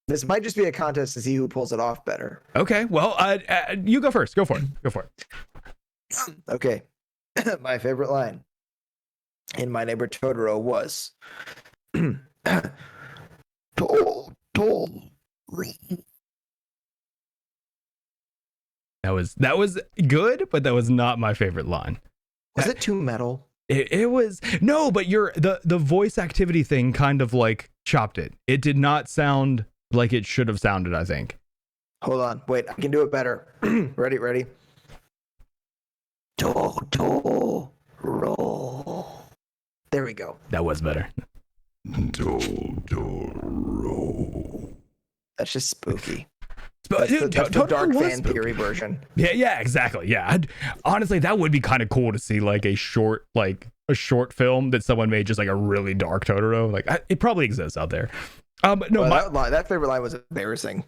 This might just be a contest to see who pulls it off better. Okay, well, you go first. Go for it. Okay. My favorite line in My Neighbor Totoro was That was good, but that was not my favorite line. Was it too metal? It was no, but the voice activity thing kind of like chopped it. It did not sound like it should have sounded, I think. Hold on. Wait, I can do it better. Ready? Totoro. There we go. That was better. Totoro. That's just spooky. But That's the dark fan theory version. Yeah, exactly. Yeah, honestly, that would be kind of cool to see like a short film that someone made, just like a really dark Totoro. Like it probably exists out there. No, well, that favorite line was embarrassing.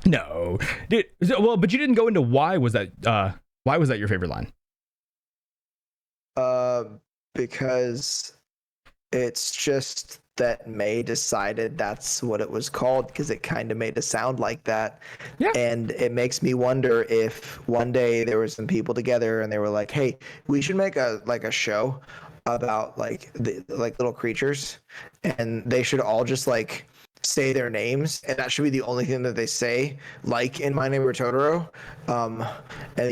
No, but you didn't go into why was that your favorite line? Because it's just that May decided that's what it was called because it kind of made it sound like that. Yeah. And it makes me wonder if one day there were some people together and they were like, "Hey, we should make a show about like little creatures, and they should all just like say their names, and that should be the only thing that they say, like in My Neighbor Totoro. And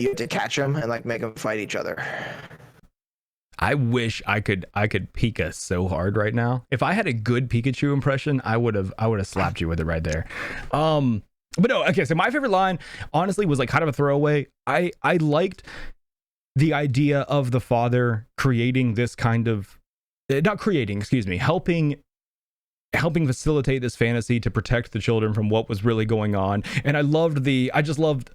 you have to catch them and like make them fight each other." I wish I could Pika so hard right now. If I had a good Pikachu impression, I would have slapped you with it right there. But no, okay, so my favorite line honestly was like kind of a throwaway. I liked the idea of the father creating this kind of helping facilitate this fantasy to protect the children from what was really going on. And I just loved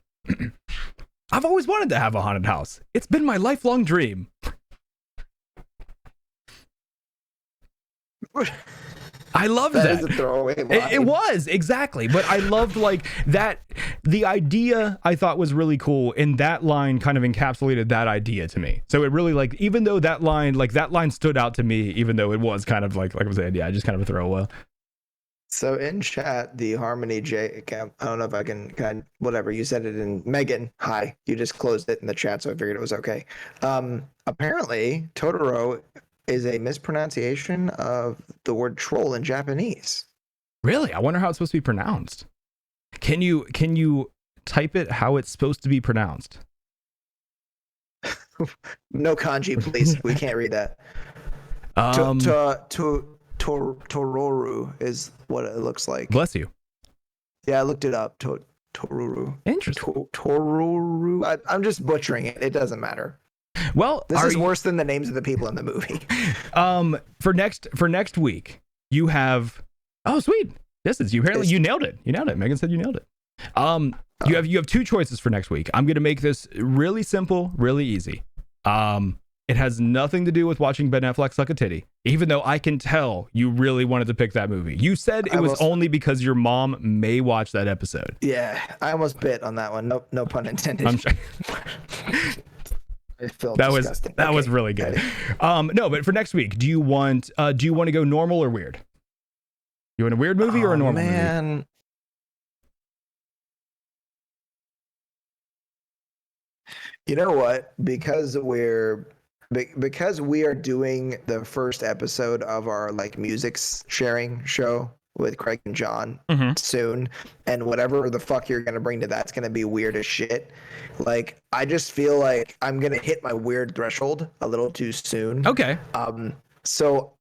I've always wanted to have a haunted house. It's been my lifelong dream. I loved that. That is a throwaway line. It was, exactly. But I loved like that. The idea I thought was really cool, and that line kind of encapsulated that idea to me. So it really, like, even though that line stood out to me, even though it was kind of like I was saying, yeah, just kind of a throwaway. So in chat, the Harmony J account, I don't know if I can whatever, you said it in Megan. Hi. You just closed it in the chat, so I figured it was okay. Apparently, Totoro is a mispronunciation of the word troll in Japanese. Really? I wonder how it's supposed to be pronounced. Can you type it how it's supposed to be pronounced? No kanji, please. We can't read that. Tororu is what it looks like. Bless you. Yeah, I looked it up. Toruru. Interesting. Toruru. I'm just butchering it. It doesn't matter. Well, this is worse than the names of the people in the movie. For next week, you have. Oh, sweet. This is you. Apparently, you nailed it. You nailed it. Megan said you nailed it. You have two choices for next week. I'm gonna make this really simple, really easy. It has nothing to do with watching Ben Affleck suck a titty, even though I can tell you really wanted to pick that movie. You said it was only because your mom may watch that episode. Yeah, I almost bit on that one. No pun intended. I'm sure. That was really good. No, but for next week, do you want to go normal or weird? You want a weird movie or a normal movie? You know what? Because we are doing the first episode of our like music sharing show with Craig and John soon, and whatever the fuck you're gonna bring to that's gonna be weird as shit. Like, I just feel like I'm gonna hit my weird threshold a little too soon. Okay. So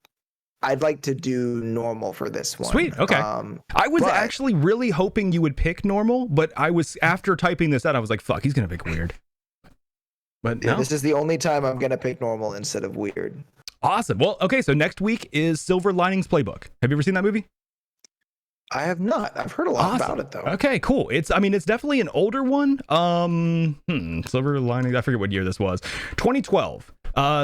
I'd like to do normal for this one. Sweet. Okay. I was actually really hoping you would pick normal, but I was, after typing this out, I was like, fuck, he's gonna pick weird. But yeah, no. This is the only time I'm gonna pick normal instead of weird. Awesome. Well, okay, so next week is Silver Linings Playbook. Have you ever seen that movie? I have not. I've heard a lot about it though. Okay, cool. It's definitely an older one. Silver Linings, I forget what year this was. 2012.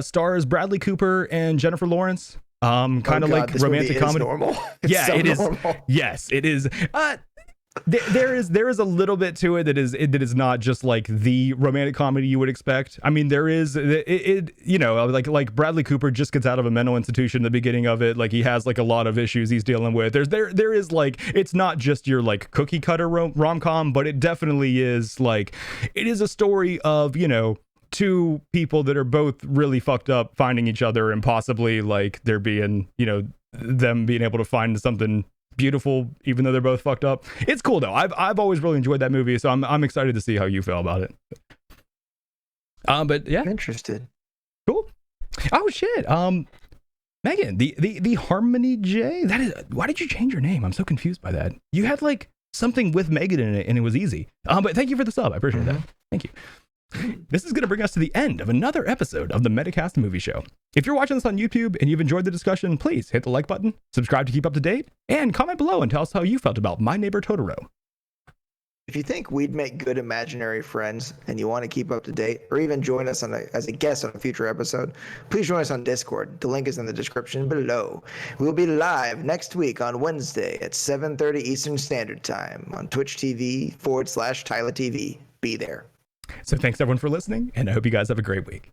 Stars Bradley Cooper and Jennifer Lawrence. Kind of like romantic comedy. Normal. Yeah, so it is. Normal. Yes, it is. There is a little bit to it that is not just like the romantic comedy you would expect. I mean, there is like Bradley Cooper just gets out of a mental institution in the beginning of it. Like, he has like a lot of issues he's dealing with. There is like, it's not just your like cookie cutter rom-com, but it definitely is like, it is a story of, two people that are both really fucked up finding each other, and possibly like there being, them being able to find something beautiful even though they're both fucked up. It's cool though. I've always really enjoyed that movie, so I'm excited to see how you feel about it. But yeah, I'm interested. Cool. Oh shit. Megan, the Harmony J, that is, why did you change your name? I'm so confused by that. You had like something with Megan in it, and it was easy. But thank you for the sub. I appreciate that. Thank you. This is going to bring us to the end of another episode of the Metacast Movie Show. If you're watching this on YouTube and you've enjoyed the discussion, please hit the like button, subscribe to keep up to date, and comment below and tell us how you felt about My Neighbor Totoro. If you think we'd make good imaginary friends and you want to keep up to date, or even join us as a guest on a future episode, please join us on Discord. The link is in the description below. We'll be live next week on Wednesday at 7:30 Eastern Standard Time on Twitch TV /Tyler TV. Be there. So thanks everyone for listening, and I hope you guys have a great week.